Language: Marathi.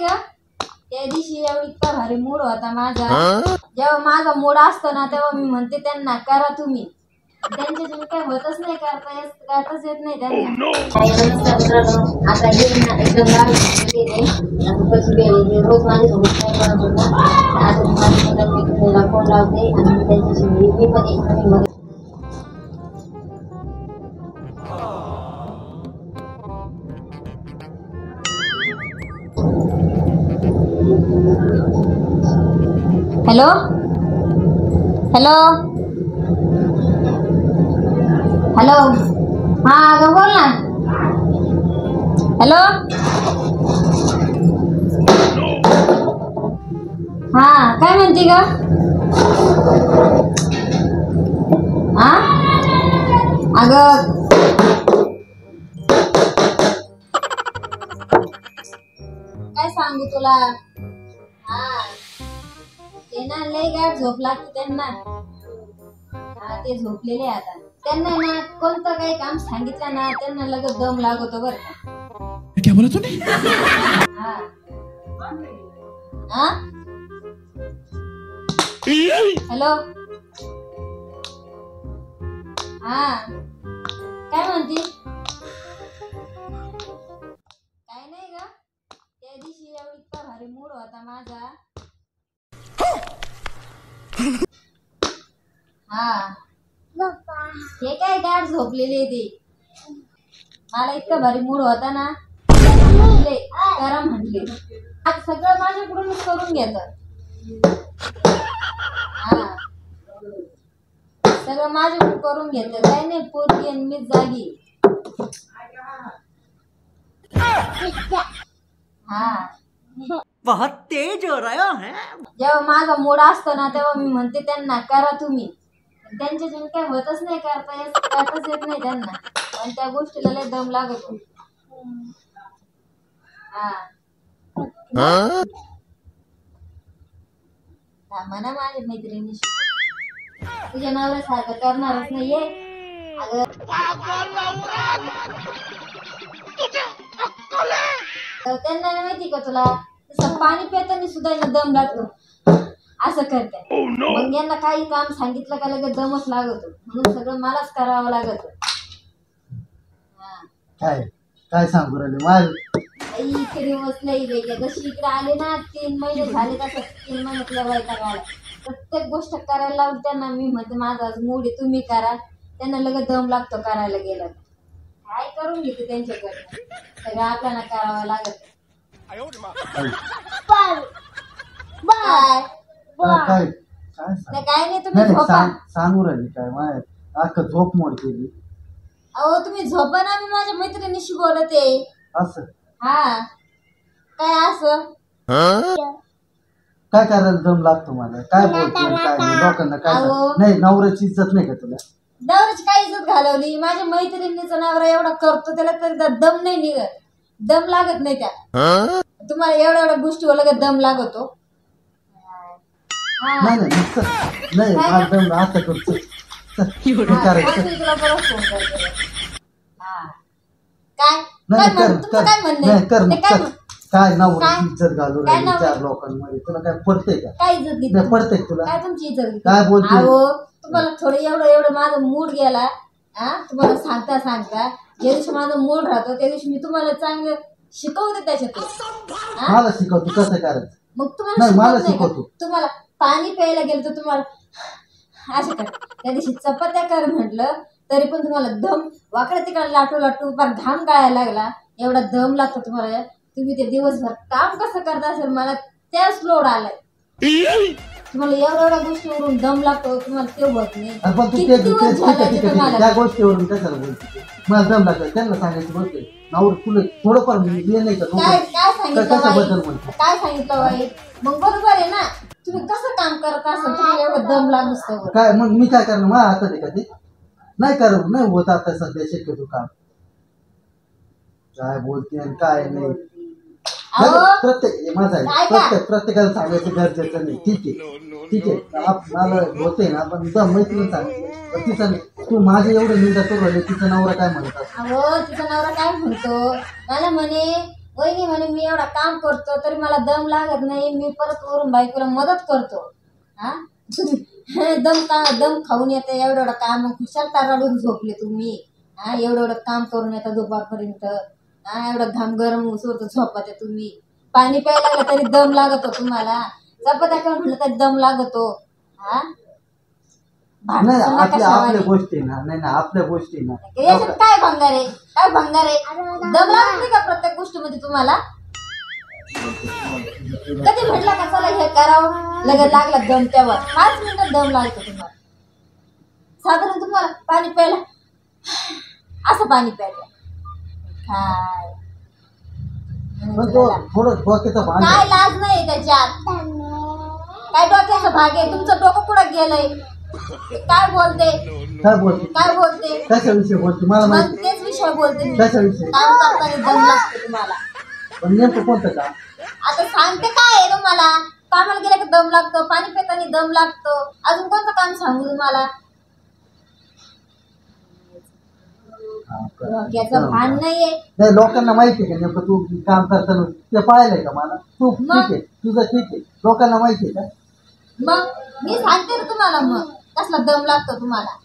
नाही का त्या दिवशी इतका भारी मूड होता माझा. जेव्हा माझा मूड असतो ना तेव्हा मी म्हणते त्यांना करा तुम्ही. त्यांच्यातून काही होतच नाही, करताच येत नाही त्यांना. आता एकदम रोज माझ्यासोबत काय करत होता. आता माझ्या फोन लावते आणि त्यांच्याशी मी पण एक हॅलो हॅलो हॅलो हा अगं बोल ना. हॅलो हा काय म्हणते ग. हा अगं काय सांगू तुला. हा ते ना लय गाठ झोप लागते त्यांना. हा ते झोपलेले आता. त्यांना ना कोणतं काही काम सांगितलं ना त्यांना लगेच दम लागतो बरं का. क्या बोला तूने. हा हा हॅलो हा काय म्हणती. काय नाही ग त्या दिवशी इतका भारी मूड होता माझा. हा हे काय गाठ झोपलेले ते. मला इतका भारी मूड होता ना म्हटले करा म्हटले. आज सगळं माझ्याकडूनच करून घेत. हा सगळं माझ्याकडून करून घेत. काय नाही पोरगी आणि मीच जागी. हा बहुत तेज हो रहा है. जेव्हा माझा मूड असतो ना तेव्हा मी म्हणते त्यांना करा तुम्ही. त्यांच्यातून काही होतच नाही, करताच येत नाही त्यांना. पण त्या गोष्टीला लय दम लागतो. हा म्हणा माझ्या मैत्रिणी तुझ्या नवऱ्यासारखं करणारच नाहीये. अगं त्यांना माहिती का तुला पाणी पिताना सुद्धा दम लागतो. असं करते मग यांना काही काम सांगितलं का लगेच दमच लागतो. म्हणून सगळं मलाच करावं लागत. काय काय सांगू राहिले माझ इतके दिवस नाही गेले. जशी इकडे आले ना 3 महिने झाले तसं 3 महिन्यातल्या वैताग आला. प्रत्येक गोष्ट करायला लावून त्यांना मी म्हणते माझा मूड आहे तुम्ही करा. त्यांना लगेच दम लागतो करायला गेलं. काय करून घेते त्यांच्याकडनं. सगळं आपल्याला करावं लागत. काय काय नाही तुम्ही झोपा. सांगू राहिली काय माय अख्खं झोप मोड केली. अहो तुम्ही झोपा ना. मी माझ्या मैत्रिणीशी बोलते. असं हा काय असं काय करायला दम लागतो मला. काय बोलतो काय नाही लोकांना काय नाही. नवऱ्याची इज्जत नाही का तुला. नवऱ्याची काय इज्जत घालवली. माझ्या मैत्रिणीचा नवरा एवढा करतो त्याला तरी दम नाही निघत. दम लागत नाही त्या. तुम्हाला एवढ्या गोष्टी लगेच दम लागतो. नाही नाही मला दम आता करतो. काय नवऱ्याची इज्जत घालू राहिली 4 लोकांमध्ये. तुला काय पडते का. काय इज्जत घेतली. पडते तुला. काय तुमची इज्जत काय बोलते. तुम्हाला थोडं एवढं माझा मूड गेला. तुम्हाला सांगता ज्या दिवशी माझा मूड राहतो त्या दिवशी मी तुम्हाला चांगलं शिकवते त्याच्यातून. मला शिकवतो कसं करायचं. मग तुम्हाला मला शिकवतो. तुम्हाला पाणी प्यायला गेलं तर तुम्हाला असं कर. त्या दिवशी चपात्या कर म्हटलं तरी पण तुम्हाला दम वाकडे तिकडे लाटू फार घाम गाळायला लागला. एवढा दम लागतो तुम्हाला. तुम्ही ते दिवसभर काम कसं करता असेल मला त्याच लोड आलाय. तुम्हाला एवढ्या गोष्टीवरून दम लागतो. तुम्हाला ते होत नाही. त्या गोष्टीवरून कशाला बोलते. मला दम लागतो त्यांना सांगायची गोष्ट नवर तुला थोडंफार नाही का. काय सांगितलं वाईट. मग बरोबर आहे ना. तुम्ही कसं काम करत असाल तुम्हाला एवढं दम लागतो. काय मग मी काय करणार. मला आता का ते नाही करत नाही होत आता सध्या शक्यतो काम. काय बोलते आणि काय नाही. प्रत्येकाला सांगायचं गरजेचं नाही. ठीक आहे मला होते ना पण मैत्रीण सांगितलं तिचं तू माझे एवढे निंदा करू राहिले. तिचा नवरा काय म्हणत. तिचा नवरा काय म्हणतो मला म्हणे वहिनी म्हणे मी एवढा काम करतो तरी मला दम लागत नाही, मी परत वरून बायकोला मदत करतो. हा दम खाऊन येते एवढं काम, खुशाल ताराडून झोपले तुम्ही. हा एवढं काम करून येतात दुपारपर्यंत. हा एवढं घाम गरम होतं झोपते तुम्ही. पाणी प्यायला लागलं तरी दम लागतो तुम्हाला. चपात्या करून म्हटलं तरी दम लागतो. हा नाही आपल्या गोष्टी ना, नाही आपल्या गोष्टी ना. याच्यात काय भंगार आहे, काय भंगार आहे? दम लागत नाही का प्रत्येक गोष्टीमध्ये तुम्हाला? कधी म्हटलं का चला हे करावं, लगेच लागला दम तेव्हा 5 मिनिटात दम लागतो तुम्हाला. साधारण तुम्हाला पाणी प्यायला असं पाणी प्यायचं काय थोडं डोक्याचा भाग काय लाज नाही त्याच्यात? काय डोक्याचा भाग आहे? तुमचं डोकं कुठं गेलंय? काय बोलते काय बोलते कशाविषयी बोलते मला मग माहिती. तेच विषय बोलते मी. कशाविषयी काम करताना दम लागतो तुम्हाला. पण नेमकं कोणतं का? आता सांगते काय आहे तुम्हाला? कामाला गेलं की दम लागतो, पाणी पिताना दम लागतो. अजून कोणतं काम सांगू तुम्हाला? डोक्याचं भान नाहीये. नाही लोकांना माहिती आहे का नेमकं तू काम करताना ते पाहिलंय का मला? तू ठीक आहे, तुझं ठीक आहे, लोकांना माहिती आहे का? मग मी सांगते ना तुम्हाला, मग कसला दम लागतो तुम्हाला.